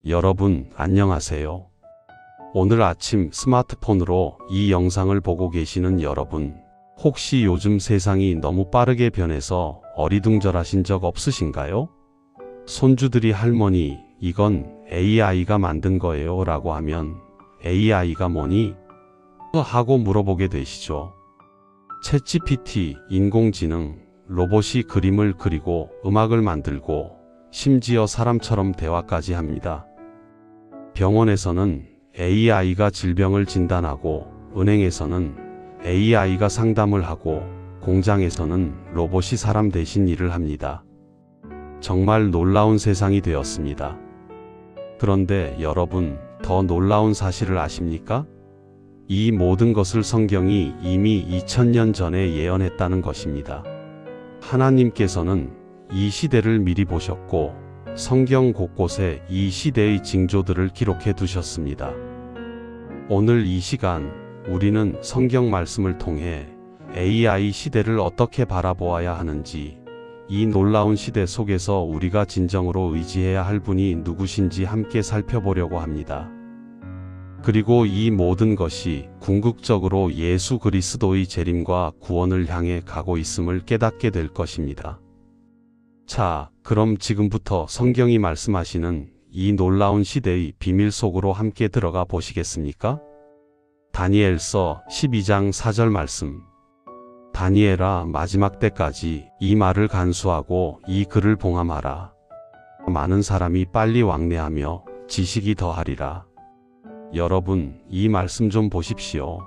여러분, 안녕하세요. 오늘 아침 스마트폰으로 이 영상을 보고 계시는 여러분, 혹시 요즘 세상이 너무 빠르게 변해서 어리둥절하신 적 없으신가요? 손주들이 할머니, 이건 AI가 만든 거예요 라고 하면 AI가 뭐니? 하고 물어보게 되시죠. 챗GPT, 인공지능, 로봇이 그림을 그리고 음악을 만들고 심지어 사람처럼 대화까지 합니다. 병원에서는 AI가 질병을 진단하고, 은행에서는 AI가 상담을 하고, 공장에서는 로봇이 사람 대신 일을 합니다. 정말 놀라운 세상이 되었습니다. 그런데 여러분, 더 놀라운 사실을 아십니까? 이 모든 것을 성경이 이미 2000년 전에 예언했다는 것입니다. 하나님께서는 이 시대를 미리 보셨고, 성경 곳곳에 이 시대의 징조들을 기록해 두셨습니다. 오늘 이 시간 우리는 성경 말씀을 통해 AI 시대를 어떻게 바라보아야 하는지, 이 놀라운 시대 속에서 우리가 진정으로 의지해야 할 분이 누구신지 함께 살펴보려고 합니다. 그리고 이 모든 것이 궁극적으로 예수 그리스도의 재림과 구원을 향해 가고 있음을 깨닫게 될 것입니다. 자, 그럼 지금부터 성경이 말씀하시는 이 놀라운 시대의 비밀 속으로 함께 들어가 보시겠습니까? 다니엘서 12장 4절 말씀. 다니엘아, 마지막 때까지 이 말을 간수하고 이 글을 봉함하라. 많은 사람이 빨리 왕래하며 지식이 더하리라. 여러분, 이 말씀 좀 보십시오.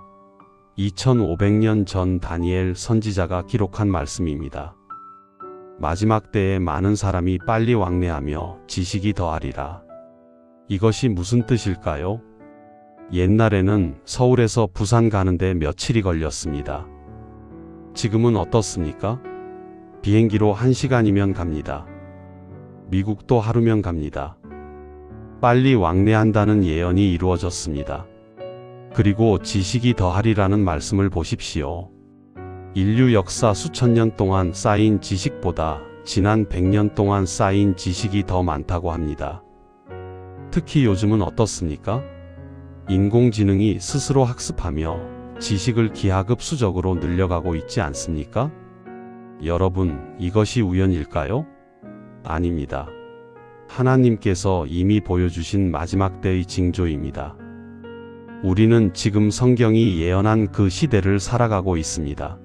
2500년 전 다니엘 선지자가 기록한 말씀입니다. 마지막 때에 많은 사람이 빨리 왕래하며 지식이 더하리라. 이것이 무슨 뜻일까요? 옛날에는 서울에서 부산 가는데 며칠이 걸렸습니다. 지금은 어떻습니까? 비행기로 1시간이면 갑니다. 미국도 하루면 갑니다. 빨리 왕래한다는 예언이 이루어졌습니다. 그리고 지식이 더하리라는 말씀을 보십시오. 인류 역사 수천 년 동안 쌓인 지식보다 지난 100년 동안 쌓인 지식이 더 많다고 합니다. 특히 요즘은 어떻습니까? 인공지능이 스스로 학습하며 지식을 기하급수적으로 늘려가고 있지 않습니까? 여러분, 이것이 우연일까요? 아닙니다. 하나님께서 이미 보여주신 마지막 때의 징조입니다. 우리는 지금 성경이 예언한 그 시대를 살아가고 있습니다.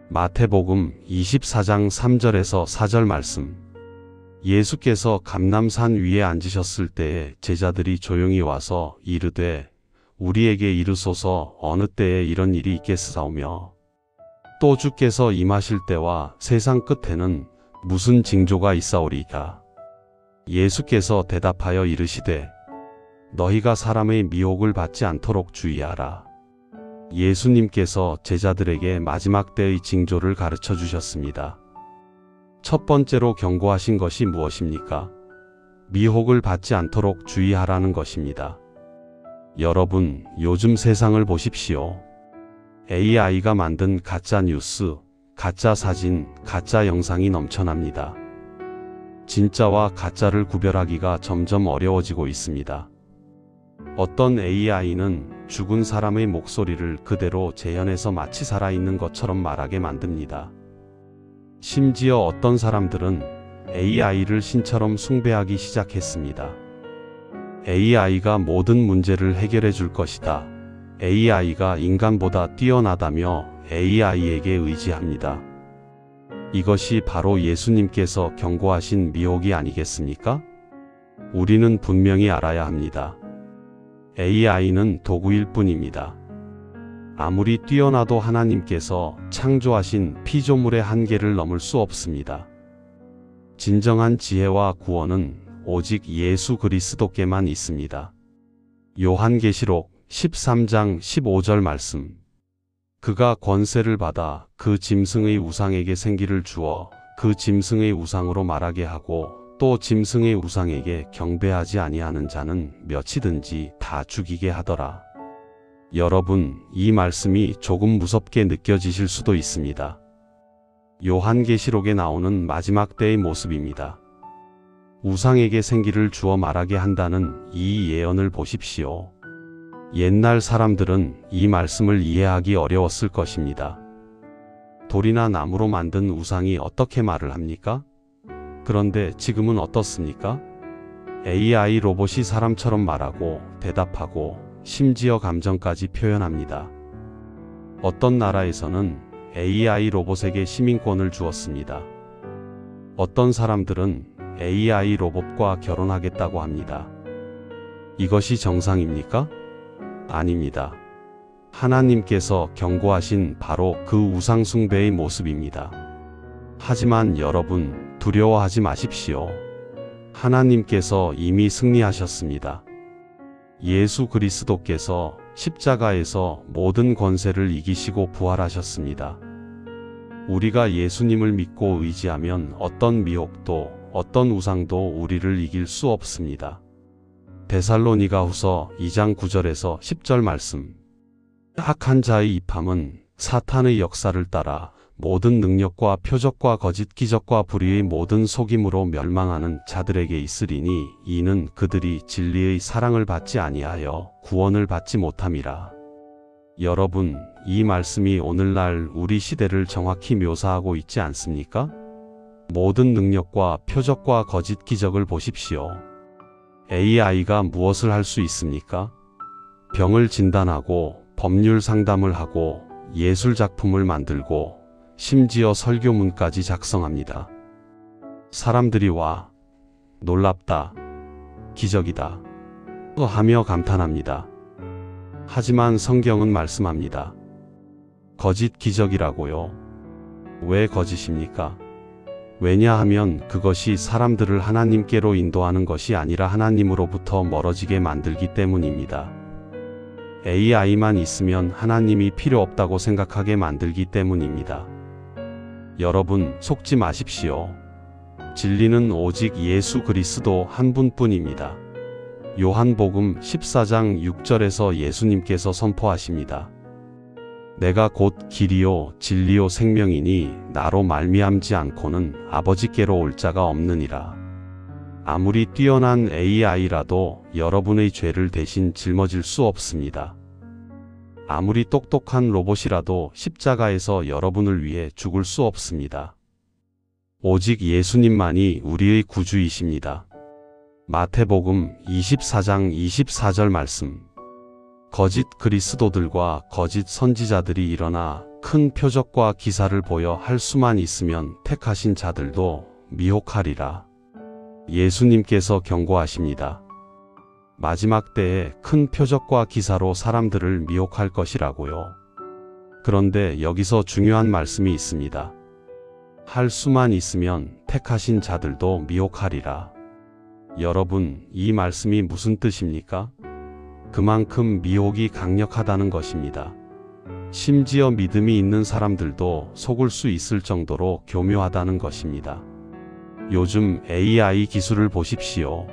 마태복음 24장 3절에서 4절 말씀. 예수께서 감람산 위에 앉으셨을 때에 제자들이 조용히 와서 이르되 우리에게 이르소서 어느 때에 이런 일이 있겠사오며 또 주께서 임하실 때와 세상 끝에는 무슨 징조가 있사오리까. 예수께서 대답하여 이르시되 너희가 사람의 미혹을 받지 않도록 주의하라. 예수님께서 제자들에게 마지막 때의 징조를 가르쳐 주셨습니다. 첫 번째로 경고하신 것이 무엇입니까? 미혹을 받지 않도록 주의하라는 것입니다. 여러분, 요즘 세상을 보십시오. AI가 만든 가짜 뉴스, 가짜 사진, 가짜 영상이 넘쳐납니다. 진짜와 가짜를 구별하기가 점점 어려워지고 있습니다. 어떤 AI는 죽은 사람의 목소리를 그대로 재현해서 마치 살아있는 것처럼 말하게 만듭니다. 심지어 어떤 사람들은 AI를 신처럼 숭배하기 시작했습니다. AI가 모든 문제를 해결해 줄 것이다. AI가 인간보다 뛰어나다며 AI에게 의지합니다. 이것이 바로 예수님께서 경고하신 미혹이 아니겠습니까? 우리는 분명히 알아야 합니다. AI는 도구일 뿐입니다. 아무리 뛰어나도 하나님께서 창조하신 피조물의 한계를 넘을 수 없습니다. 진정한 지혜와 구원은 오직 예수 그리스도께만 있습니다. 요한계시록 13장 15절 말씀. 그가 권세를 받아 그 짐승의 우상에게 생기를 주어 그 짐승의 우상으로 말하게 하고 또 짐승의 우상에게 경배하지 아니하는 자는 몇이든지 다 죽이게 하더라. 여러분, 이 말씀이 조금 무섭게 느껴지실 수도 있습니다. 요한계시록에 나오는 마지막 때의 모습입니다. 우상에게 생기를 주어 말하게 한다는 이 예언을 보십시오. 옛날 사람들은 이 말씀을 이해하기 어려웠을 것입니다. 돌이나 나무로 만든 우상이 어떻게 말을 합니까? 그런데 지금은 어떻습니까? AI 로봇이 사람처럼 말하고 대답하고 심지어 감정까지 표현합니다. 어떤 나라에서는 AI 로봇에게 시민권을 주었습니다. 어떤 사람들은 AI 로봇과 결혼하겠다고 합니다. 이것이 정상입니까? 아닙니다. 하나님께서 경고하신 바로 그 우상 숭배의 모습입니다. 하지만 여러분, 두려워하지 마십시오. 하나님께서 이미 승리하셨습니다. 예수 그리스도께서 십자가에서 모든 권세를 이기시고 부활하셨습니다. 우리가 예수님을 믿고 의지하면 어떤 미혹도, 어떤 우상도 우리를 이길 수 없습니다. 데살로니가후서 2장 9절에서 10절 말씀. 악한 자의 입함은 사탄의 역사를 따라 모든 능력과 표적과 거짓 기적과 불의의 모든 속임으로 멸망하는 자들에게 있으리니 이는 그들이 진리의 사랑을 받지 아니하여 구원을 받지 못함이라. 여러분, 이 말씀이 오늘날 우리 시대를 정확히 묘사하고 있지 않습니까? 모든 능력과 표적과 거짓 기적을 보십시오. AI가 무엇을 할 수 있습니까? 병을 진단하고 법률 상담을 하고 예술 작품을 만들고 심지어 설교문까지 작성합니다. 사람들이 와, 놀랍다, 기적이다 하며 감탄합니다. 하지만 성경은 말씀합니다. 거짓 기적이라고요. 왜 거짓입니까? 왜냐하면 그것이 사람들을 하나님께로 인도하는 것이 아니라 하나님으로부터 멀어지게 만들기 때문입니다. AI만 있으면 하나님이 필요 없다고 생각하게 만들기 때문입니다. 여러분, 속지 마십시오. 진리는 오직 예수 그리스도 한 분뿐입니다. 요한복음 14장 6절에서 예수님께서 선포하십니다. 내가 곧 길이요 진리요 생명이니 나로 말미암지 않고는 아버지께로 올 자가 없느니라. 아무리 뛰어난 AI라도 여러분의 죄를 대신 짊어질 수 없습니다. 아무리 똑똑한 로봇이라도 십자가에서 여러분을 위해 죽을 수 없습니다. 오직 예수님만이 우리의 구주이십니다. 마태복음 24장 24절 말씀. 거짓 그리스도들과 거짓 선지자들이 일어나 큰 표적과 기사를 보여 할 수만 있으면 택하신 자들도 미혹하리라. 예수님께서 경고하십니다. 마지막 때에 큰 표적과 기사로 사람들을 미혹할 것이라고요. 그런데 여기서 중요한 말씀이 있습니다. 할 수만 있으면 택하신 자들도 미혹하리라. 여러분, 이 말씀이 무슨 뜻입니까? 그만큼 미혹이 강력하다는 것입니다. 심지어 믿음이 있는 사람들도 속을 수 있을 정도로 교묘하다는 것입니다. 요즘 AI 기술을 보십시오.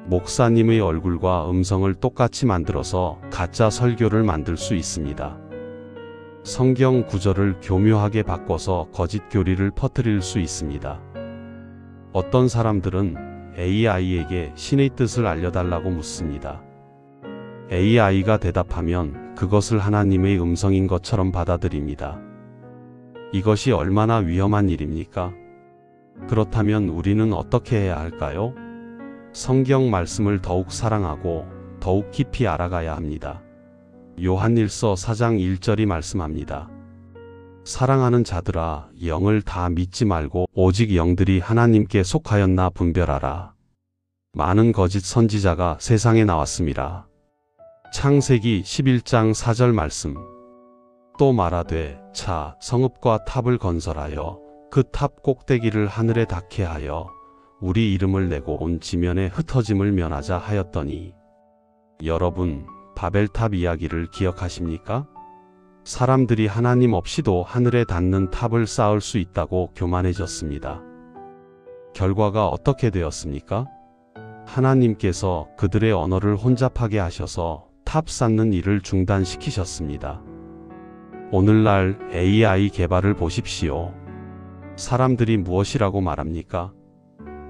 목사님의 얼굴과 음성을 똑같이 만들어서 가짜 설교를 만들 수 있습니다. 성경 구절을 교묘하게 바꿔서 거짓 교리를 퍼뜨릴 수 있습니다. 어떤 사람들은 AI에게 신의 뜻을 알려달라고 묻습니다. AI가 대답하면 그것을 하나님의 음성인 것처럼 받아들입니다. 이것이 얼마나 위험한 일입니까? 그렇다면 우리는 어떻게 해야 할까요? 성경 말씀을 더욱 사랑하고 더욱 깊이 알아가야 합니다. 요한일서 4장 1절이 말씀합니다. 사랑하는 자들아, 영을 다 믿지 말고 오직 영들이 하나님께 속하였나 분별하라. 많은 거짓 선지자가 세상에 나왔습니다. 창세기 11장 4절 말씀. 또 말하되 자 성읍과 탑을 건설하여 그 탑 꼭대기를 하늘에 닿게 하여 우리 이름을 내고 온 지면에 흩어짐을 면하자 하였더니. 여러분, 바벨탑 이야기를 기억하십니까? 사람들이 하나님 없이도 하늘에 닿는 탑을 쌓을 수 있다고 교만해졌습니다. 결과가 어떻게 되었습니까? 하나님께서 그들의 언어를 혼잡하게 하셔서 탑 쌓는 일을 중단시키셨습니다. 오늘날 AI 개발을 보십시오. 사람들이 무엇이라고 말합니까?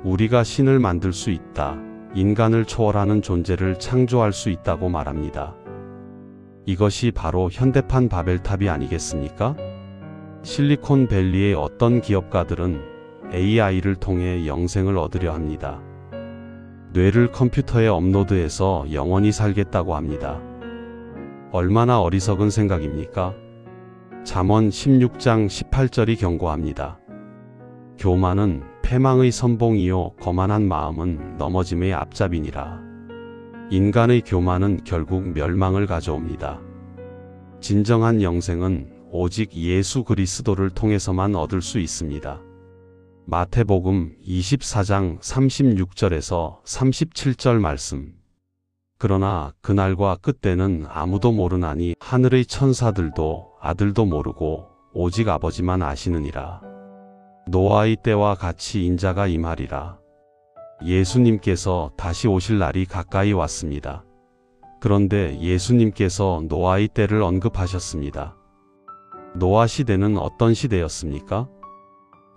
우리가 신을 만들 수 있다. 인간을 초월하는 존재를 창조할 수 있다고 말합니다. 이것이 바로 현대판 바벨탑이 아니겠습니까? 실리콘밸리의 어떤 기업가들은 AI를 통해 영생을 얻으려 합니다. 뇌를 컴퓨터에 업로드해서 영원히 살겠다고 합니다. 얼마나 어리석은 생각입니까? 잠언 16장 18절이 경고합니다. 교만은 패망의 선봉이요 거만한 마음은 넘어짐의 앞잡이니라. 인간의 교만은 결국 멸망을 가져옵니다. 진정한 영생은 오직 예수 그리스도를 통해서만 얻을 수 있습니다. 마태복음 24장 36절에서 37절 말씀. 그러나 그날과 그때는 아무도 모르나니 하늘의 천사들도 아들도 모르고 오직 아버지만 아시느니라. 노아의 때와 같이 인자가 임하리라. 예수님께서 다시 오실 날이 가까이 왔습니다. 그런데 예수님께서 노아의 때를 언급하셨습니다. 노아 시대는 어떤 시대였습니까?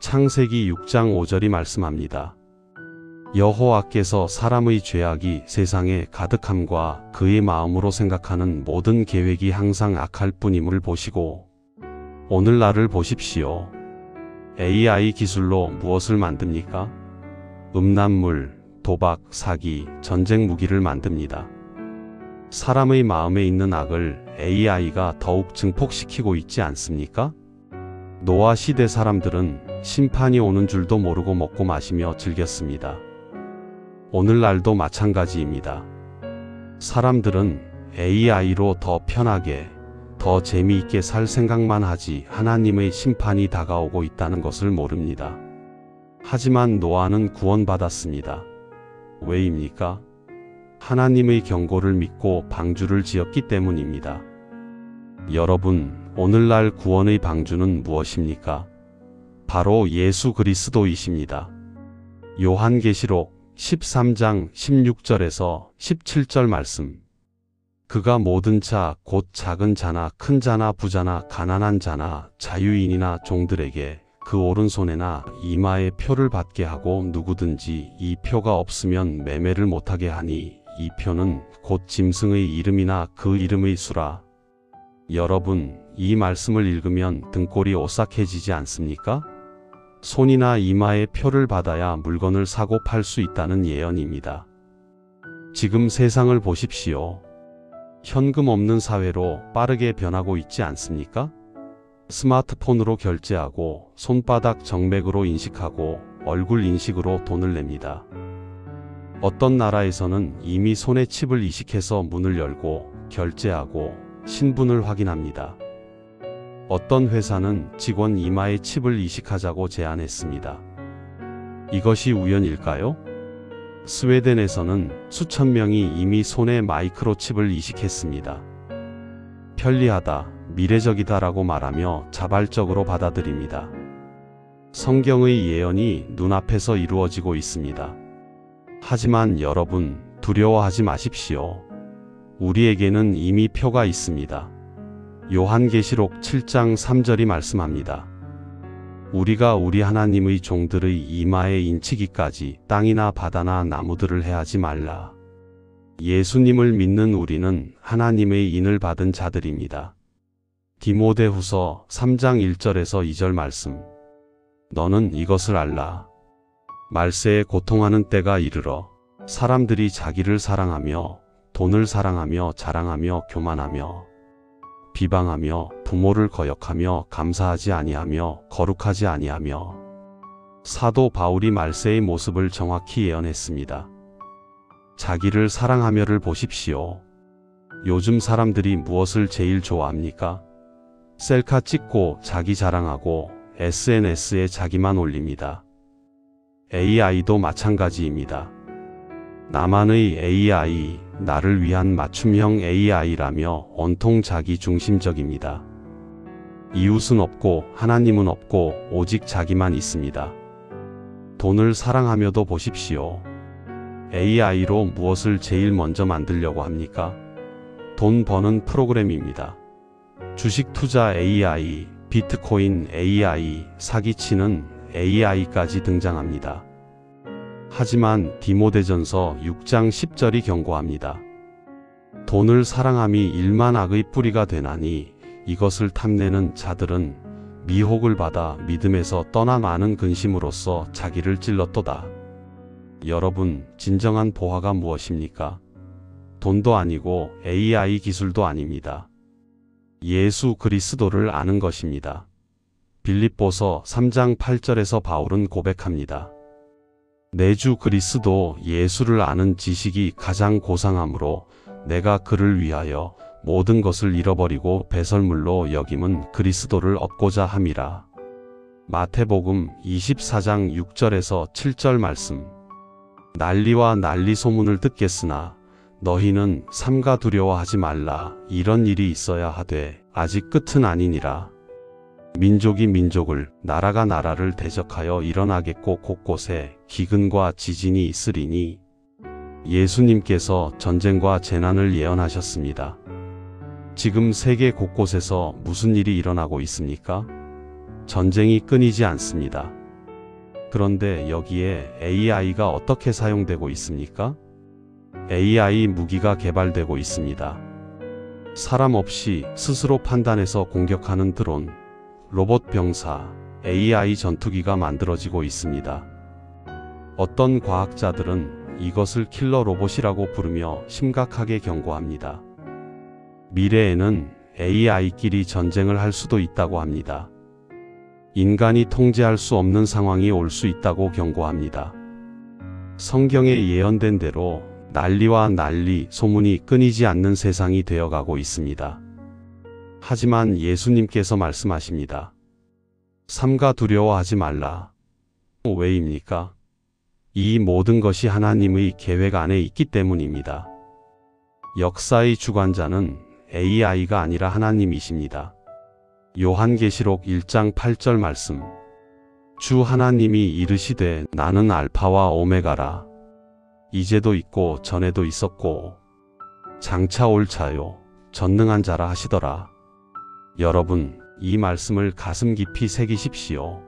창세기 6장 5절이 말씀합니다. 여호와께서 사람의 죄악이 세상에 가득함과 그의 마음으로 생각하는 모든 계획이 항상 악할 뿐임을 보시고 오늘날을 보십시오. AI 기술로 무엇을 만듭니까? 음란물, 도박, 사기, 전쟁 무기를 만듭니다. 사람의 마음에 있는 악을 AI가 더욱 증폭시키고 있지 않습니까? 노아 시대 사람들은 심판이 오는 줄도 모르고 먹고 마시며 즐겼습니다. 오늘날도 마찬가지입니다. 사람들은 AI로 더 편하게, 더 재미있게 살 생각만 하지 하나님의 심판이 다가오고 있다는 것을 모릅니다. 하지만 노아는 구원받았습니다. 왜입니까? 하나님의 경고를 믿고 방주를 지었기 때문입니다. 여러분, 오늘날 구원의 방주는 무엇입니까? 바로 예수 그리스도이십니다. 요한계시록 13장 16절에서 17절 말씀. 그가 모든 자, 곧 작은 자나 큰 자나 부자나 가난한 자나 자유인이나 종들에게 그 오른손에나 이마에 표를 받게 하고 누구든지 이 표가 없으면 매매를 못하게 하니 이 표는 곧 짐승의 이름이나 그 이름의 수라. 여러분, 이 말씀을 읽으면 등골이 오싹해지지 않습니까? 손이나 이마에 표를 받아야 물건을 사고 팔 수 있다는 예언입니다. 지금 세상을 보십시오. 현금 없는 사회로 빠르게 변하고 있지 않습니까? 스마트폰으로 결제하고 손바닥 정맥으로 인식하고 얼굴 인식으로 돈을 냅니다. 어떤 나라에서는 이미 손에 칩을 이식해서 문을 열고 결제하고 신분을 확인합니다. 어떤 회사는 직원 이마에 칩을 이식하자고 제안했습니다. 이것이 우연일까요? 스웨덴에서는 수천 명이 이미 손에 마이크로칩을 이식했습니다. 편리하다, 미래적이다라고 말하며 자발적으로 받아들입니다. 성경의 예언이 눈앞에서 이루어지고 있습니다. 하지만 여러분, 두려워하지 마십시오. 우리에게는 이미 표가 있습니다. 요한계시록 7장 3절이 말씀합니다. 우리가 우리 하나님의 종들의 이마에 인치기까지 땅이나 바다나 나무들을 해하지 말라. 예수님을 믿는 우리는 하나님의 인을 받은 자들입니다. 디모데후서 3장 1절에서 2절 말씀. 너는 이것을 알라. 말세에 고통하는 때가 이르러 사람들이 자기를 사랑하며 돈을 사랑하며 자랑하며 교만하며 비방하며 부모를 거역하며 감사하지 아니하며 거룩하지 아니하며. 사도 바울이 말세의 모습을 정확히 예언했습니다. 자기를 사랑하며를 보십시오. 요즘 사람들이 무엇을 제일 좋아합니까? 셀카 찍고 자기 자랑하고 SNS에 자기만 올립니다. AI도 마찬가지입니다. 나만의 AI, 나를 위한 맞춤형 AI라며 온통 자기 중심적입니다. 이웃은 없고 하나님은 없고 오직 자기만 있습니다. 돈을 사랑하며도 보십시오. AI로 무엇을 제일 먼저 만들려고 합니까? 돈 버는 프로그램입니다. 주식 투자 AI, 비트코인 AI, 사기치는 AI까지 등장합니다. 하지만 디모데전서 6장 10절이 경고합니다. 돈을 사랑함이 일만 악의 뿌리가 되나니 이것을 탐내는 자들은 미혹을 받아 믿음에서 떠나 많은 근심으로써 자기를 찔렀도다. 여러분, 진정한 보화가 무엇입니까? 돈도 아니고 AI 기술도 아닙니다. 예수 그리스도를 아는 것입니다. 빌립보서 3장 8절에서 바울은 고백합니다. 내 주 그리스도 예수를 아는 지식이 가장 고상하므로 내가 그를 위하여 모든 것을 잃어버리고 배설물로 여김은 그리스도를 얻고자 함이라. 마태복음 24장 6절에서 7절 말씀. 난리와 난리 소문을 듣겠으나 너희는 삼가 두려워하지 말라. 이런 일이 있어야 하되 아직 끝은 아니니라. 민족이 민족을, 나라가 나라를 대적하여 일어나겠고 곳곳에 기근과 지진이 있으리니. 예수님께서 전쟁과 재난을 예언하셨습니다. 지금 세계 곳곳에서 무슨 일이 일어나고 있습니까? 전쟁이 끊이지 않습니다. 그런데 여기에 AI가 어떻게 사용되고 있습니까? AI 무기가 개발되고 있습니다. 사람 없이 스스로 판단해서 공격하는 드론, 로봇 병사, AI 전투기가 만들어지고 있습니다. 어떤 과학자들은 이것을 킬러 로봇이라고 부르며 심각하게 경고합니다. 미래에는 AI끼리 전쟁을 할 수도 있다고 합니다. 인간이 통제할 수 없는 상황이 올 수 있다고 경고합니다. 성경에 예언된 대로 난리와 난리, 소문이 끊이지 않는 세상이 되어가고 있습니다. 하지만 예수님께서 말씀하십니다. 삼가 두려워하지 말라. 왜입니까? 이 모든 것이 하나님의 계획 안에 있기 때문입니다. 역사의 주관자는 AI가 아니라 하나님이십니다. 요한계시록 1장 8절 말씀. 주 하나님이 이르시되 나는 알파와 오메가라. 이제도 있고 전에도 있었고 장차 올 자요 전능한 자라 하시더라. 여러분, 이 말씀을 가슴 깊이 새기십시오.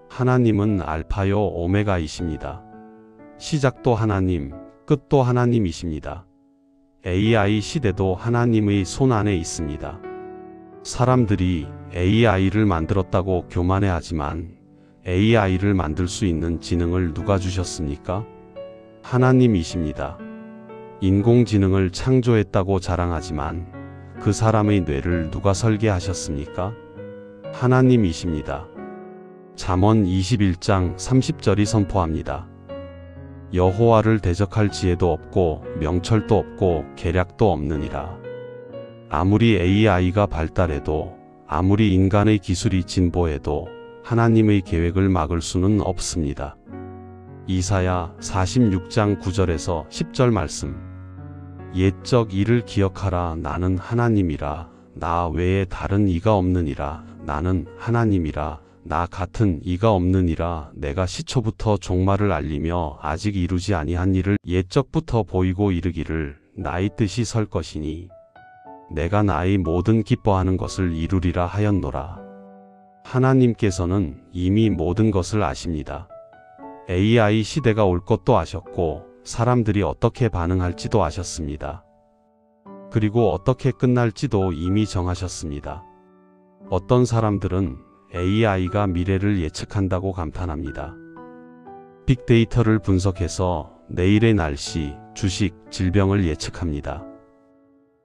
하나님은 알파요 오메가이십니다. 시작도 하나님, 끝도 하나님이십니다. AI 시대도 하나님의 손 안에 있습니다. 사람들이 AI를 만들었다고 교만해하지만 AI를 만들 수 있는 지능을 누가 주셨습니까? 하나님이십니다. 인공지능을 창조했다고 자랑하지만 그 사람의 뇌를 누가 설계하셨습니까? 하나님이십니다. 잠언 21장 30절이 선포합니다. 여호와를 대적할 지혜도 없고 명철도 없고 계략도 없느니라. 아무리 AI가 발달해도 아무리 인간의 기술이 진보해도 하나님의 계획을 막을 수는 없습니다. 이사야 46장 9절에서 10절 말씀. 옛적 일을 기억하라. 나는 하나님이라. 나 외에 다른 이가 없느니라. 나는 하나님이라. 나 같은 이가 없느니라. 내가 시초부터 종말을 알리며 아직 이루지 아니한 일을 옛적부터 보이고 이르기를 나의 뜻이 설 것이니 내가 나의 모든 기뻐하는 것을 이루리라 하였노라. 하나님께서는 이미 모든 것을 아십니다. AI 시대가 올 것도 아셨고 사람들이 어떻게 반응할지도 아셨습니다. 그리고 어떻게 끝날지도 이미 정하셨습니다. 어떤 사람들은 AI가 미래를 예측한다고 감탄합니다. 빅데이터를 분석해서 내일의 날씨, 주식, 질병을 예측합니다.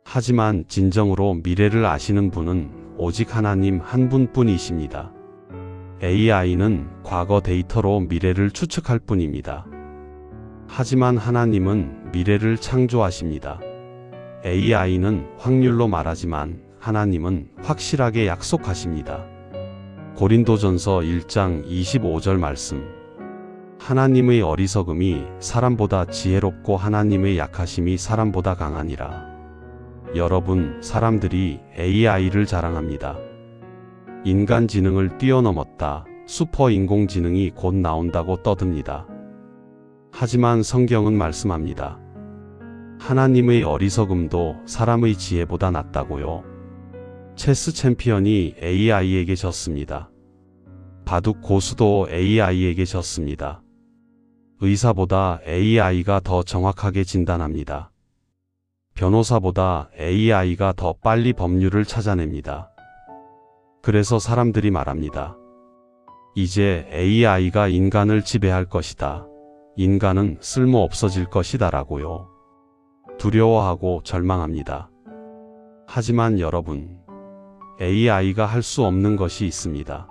하지만 진정으로 미래를 아시는 분은 오직 하나님 한 분뿐이십니다. AI는 과거 데이터로 미래를 추측할 뿐입니다. 하지만 하나님은 미래를 창조하십니다. AI는 확률로 말하지만 하나님은 확실하게 약속하십니다. 고린도전서 1장 25절 말씀. 하나님의 어리석음이 사람보다 지혜롭고 하나님의 약하심이 사람보다 강하니라. 여러분, 사람들이 AI를 자랑합니다. 인간 지능을 뛰어넘었다. 슈퍼 인공지능이 곧 나온다고 떠듭니다. 하지만 성경은 말씀합니다. 하나님의 어리석음도 사람의 지혜보다 낫다고요. 체스 챔피언이 AI에게 졌습니다. 바둑 고수도 AI에게 졌습니다. 의사보다 AI가 더 정확하게 진단합니다. 변호사보다 AI가 더 빨리 법률을 찾아냅니다. 그래서 사람들이 말합니다. 이제 AI가 인간을 지배할 것이다. 인간은 쓸모 없어질 것이다 라고요. 두려워하고 절망합니다. 하지만 여러분, AI가 할 수 없는 것이 있습니다.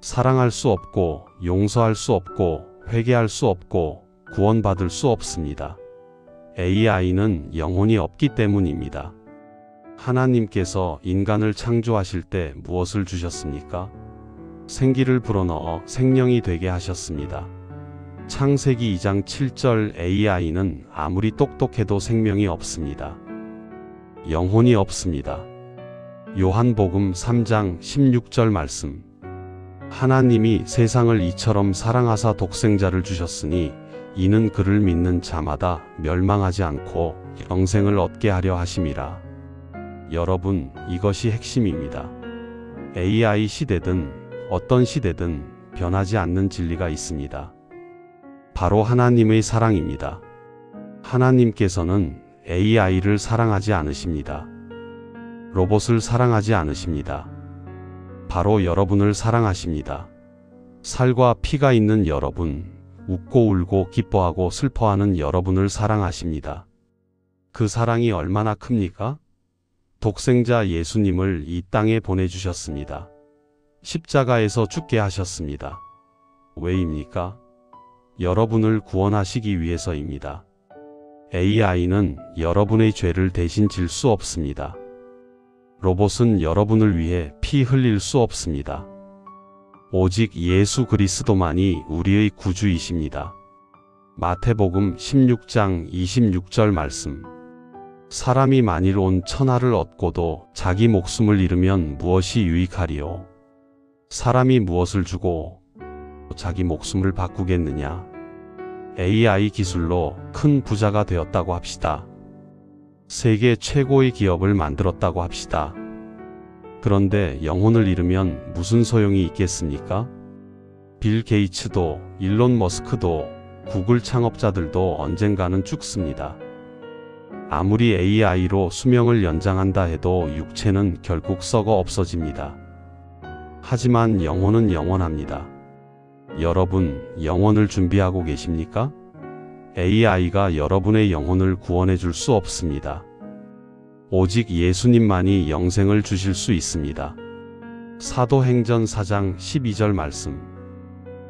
사랑할 수 없고, 용서할 수 없고, 회개할 수 없고, 구원받을 수 없습니다. AI는 영혼이 없기 때문입니다. 하나님께서 인간을 창조하실 때 무엇을 주셨습니까? 생기를 불어넣어 생명이 되게 하셨습니다. 창세기 2장 7절 AI는 아무리 똑똑해도 생명이 없습니다. 영혼이 없습니다. 요한복음 3장 16절 말씀. 하나님이 세상을 이처럼 사랑하사 독생자를 주셨으니 이는 그를 믿는 자마다 멸망하지 않고 영생을 얻게 하려 하심이라. 여러분, 이것이 핵심입니다. AI 시대든 어떤 시대든 변하지 않는 진리가 있습니다. 바로 하나님의 사랑입니다. 하나님께서는 AI를 사랑하지 않으십니다. 로봇을 사랑하지 않으십니다. 바로 여러분을 사랑하십니다. 살과 피가 있는 여러분, 웃고 울고 기뻐하고 슬퍼하는 여러분을 사랑하십니다. 그 사랑이 얼마나 큽니까? 독생자 예수님을 이 땅에 보내주셨습니다. 십자가에서 죽게 하셨습니다. 왜입니까? 여러분을 구원하시기 위해서입니다. AI는 여러분의 죄를 대신 질 수 없습니다. 로봇은 여러분을 위해 피 흘릴 수 없습니다. 오직 예수 그리스도만이 우리의 구주이십니다. 마태복음 16장 26절 말씀. 사람이 만일 온 천하를 얻고도 자기 목숨을 잃으면 무엇이 유익하리요? 사람이 무엇을 주고 자기 목숨을 바꾸겠느냐? AI 기술로 큰 부자가 되었다고 합시다. 세계 최고의 기업을 만들었다고 합시다. 그런데 영혼을 잃으면 무슨 소용이 있겠습니까? 빌 게이츠도 일론 머스크도 구글 창업자들도 언젠가는 죽습니다. 아무리 AI로 수명을 연장한다 해도 육체는 결국 썩어 없어집니다. 하지만 영혼은 영원합니다. 여러분, 영혼을 준비하고 계십니까? AI가 여러분의 영혼을 구원해 줄 수 없습니다. 오직 예수님만이 영생을 주실 수 있습니다. 사도행전 4장 12절 말씀.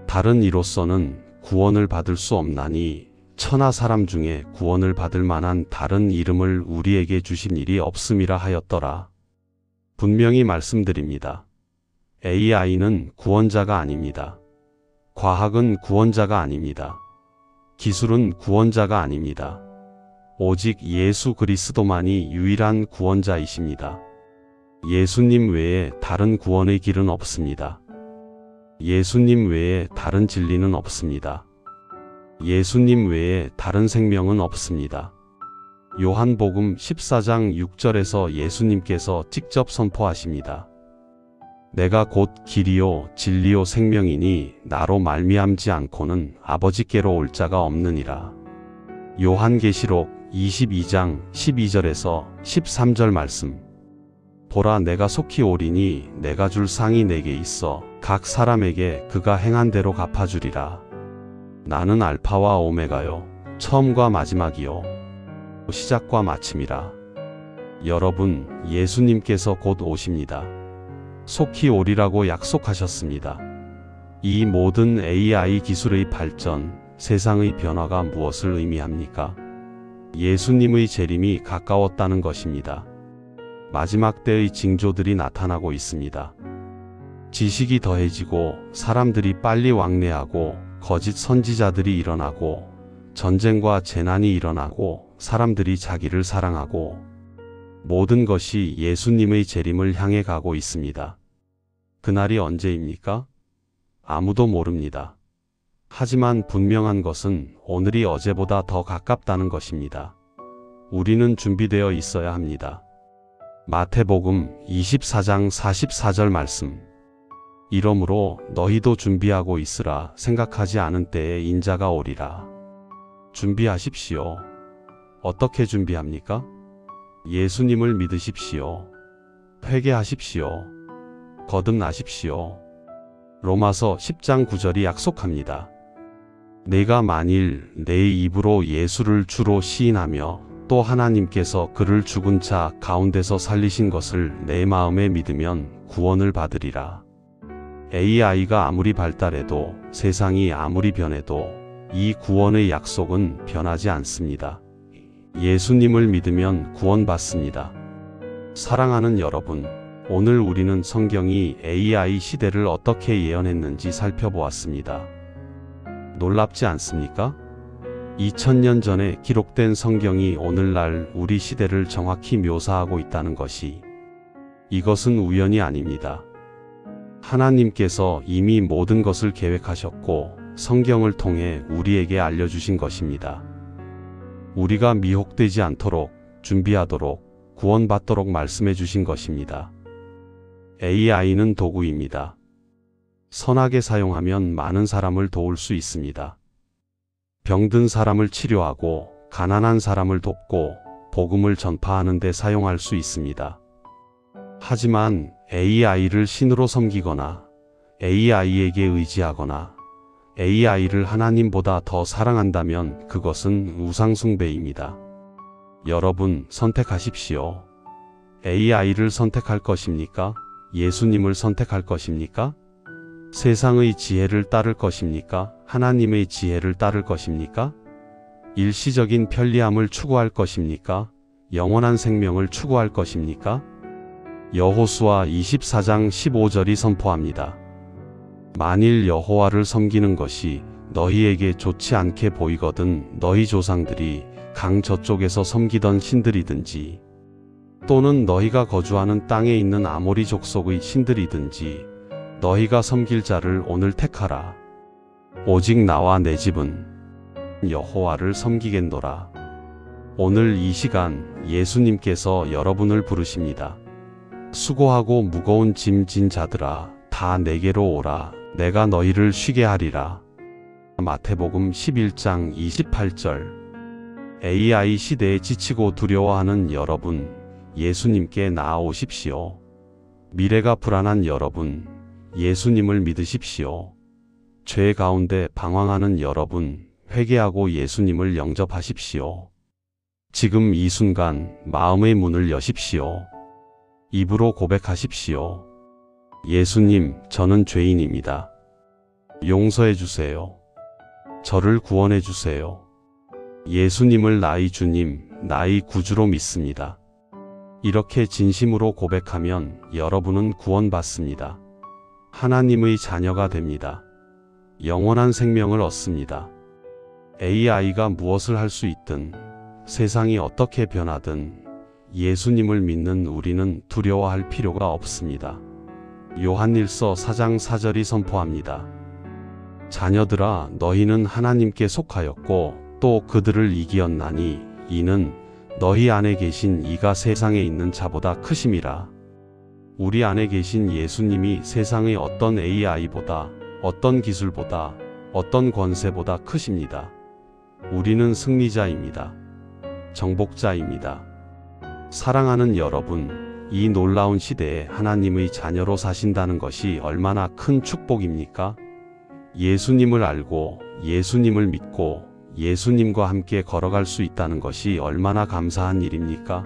다른 이로서는 구원을 받을 수 없나니 천하 사람 중에 구원을 받을 만한 다른 이름을 우리에게 주신 일이 없음이라 하였더라. 분명히 말씀드립니다. AI는 구원자가 아닙니다. 과학은 구원자가 아닙니다. 기술은 구원자가 아닙니다. 오직 예수 그리스도만이 유일한 구원자이십니다. 예수님 외에 다른 구원의 길은 없습니다. 예수님 외에 다른 진리는 없습니다. 예수님 외에 다른 생명은 없습니다. 요한복음 14장 6절에서 예수님께서 직접 선포하십니다. 내가 곧 길이요 진리요 생명이니 나로 말미암지 않고는 아버지께로 올 자가 없느니라. 요한계시록 22장 12절에서 13절 말씀. 보라, 내가 속히 오리니 내가 줄 상이 내게 있어 각 사람에게 그가 행한 대로 갚아주리라. 나는 알파와 오메가요, 처음과 마지막이요, 시작과 마침이라. 여러분, 예수님께서 곧 오십니다. 속히 오리라고 약속하셨습니다. 이 모든 AI 기술의 발전, 세상의 변화가 무엇을 의미합니까? 예수님의 재림이 가까웠다는 것입니다. 마지막 때의 징조들이 나타나고 있습니다. 지식이 더해지고 사람들이 빨리 왕래하고 거짓 선지자들이 일어나고 전쟁과 재난이 일어나고 사람들이 자기를 사랑하고 모든 것이 예수님의 재림을 향해 가고 있습니다. 그날이 언제입니까? 아무도 모릅니다. 하지만 분명한 것은 오늘이 어제보다 더 가깝다는 것입니다. 우리는 준비되어 있어야 합니다. 마태복음 24장 44절 말씀. 이러므로 너희도 준비하고 있으라. 생각하지 않은 때에 인자가 오리라. 준비하십시오. 어떻게 준비합니까? 예수님을 믿으십시오. 회개하십시오. 거듭나십시오. 로마서 10장 9절이 약속합니다. 내가 만일 내 입으로 예수를 주로 시인하며 또 하나님께서 그를 죽은 자 가운데서 살리신 것을 내 마음에 믿으면 구원을 받으리라. AI가 아무리 발달해도 세상이 아무리 변해도 이 구원의 약속은 변하지 않습니다. 예수님을 믿으면 구원받습니다. 사랑하는 여러분, 오늘 우리는 성경이 AI 시대를 어떻게 예언했는지 살펴보았습니다. 놀랍지 않습니까? 2000년 전에 기록된 성경이 오늘날 우리 시대를 정확히 묘사하고 있다는 것이, 이것은 우연이 아닙니다. 하나님께서 이미 모든 것을 계획하셨고 성경을 통해 우리에게 알려주신 것입니다. 우리가 미혹되지 않도록, 준비하도록, 구원받도록 말씀해 주신 것입니다. AI는 도구입니다. 선하게 사용하면 많은 사람을 도울 수 있습니다. 병든 사람을 치료하고 가난한 사람을 돕고 복음을 전파하는 데 사용할 수 있습니다. 하지만 AI를 신으로 섬기거나 AI에게 의지하거나 AI를 하나님보다 더 사랑한다면 그것은 우상숭배입니다. 여러분, 선택하십시오. AI를 선택할 것입니까? 예수님을 선택할 것입니까? 세상의 지혜를 따를 것입니까? 하나님의 지혜를 따를 것입니까? 일시적인 편리함을 추구할 것입니까? 영원한 생명을 추구할 것입니까? 여호수아 24장 15절이 선포합니다. 만일 여호와를 섬기는 것이 너희에게 좋지 않게 보이거든 너희 조상들이 강 저쪽에서 섬기던 신들이든지 또는 너희가 거주하는 땅에 있는 아모리 족속의 신들이든지 너희가 섬길 자를 오늘 택하라. 오직 나와 내 집은 여호와를 섬기겠노라. 오늘 이 시간 예수님께서 여러분을 부르십니다. 수고하고 무거운 짐 진 자들아, 다 내게로 오라. 내가 너희를 쉬게 하리라. 마태복음 11장 28절. AI 시대에 지치고 두려워하는 여러분, 예수님께 나아오십시오. 미래가 불안한 여러분, 예수님을 믿으십시오. 죄 가운데 방황하는 여러분, 회개하고 예수님을 영접하십시오. 지금 이 순간 마음의 문을 여십시오. 입으로 고백하십시오. 예수님, 저는 죄인입니다. 용서해 주세요. 저를 구원해 주세요. 예수님을 나의 주님, 나의 구주로 믿습니다. 이렇게 진심으로 고백하면 여러분은 구원받습니다. 하나님의 자녀가 됩니다. 영원한 생명을 얻습니다. AI가 무엇을 할 수 있든, 세상이 어떻게 변하든 예수님을 믿는 우리는 두려워할 필요가 없습니다. 요한일서 4장 4절이 선포합니다. 자녀들아, 너희는 하나님께 속하였고 또 그들을 이기었나니 이는 너희 안에 계신 이가 세상에 있는 자보다 크심이라. 우리 안에 계신 예수님이 세상의 어떤 AI보다, 어떤 기술보다, 어떤 권세보다 크십니다. 우리는 승리자입니다. 정복자입니다. 사랑하는 여러분, 이 놀라운 시대에 하나님의 자녀로 사신다는 것이 얼마나 큰 축복입니까? 예수님을 알고 예수님을 믿고 예수님과 함께 걸어갈 수 있다는 것이 얼마나 감사한 일입니까?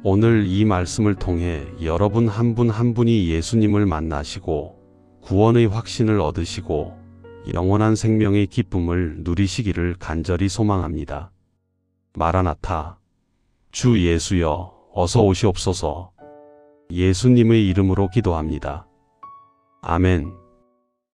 오늘 이 말씀을 통해 여러분 한 분 한 분이 예수님을 만나시고 구원의 확신을 얻으시고 영원한 생명의 기쁨을 누리시기를 간절히 소망합니다. 마라나타, 주 예수여, 어서 오시옵소서. 예수님의 이름으로 기도합니다. 아멘.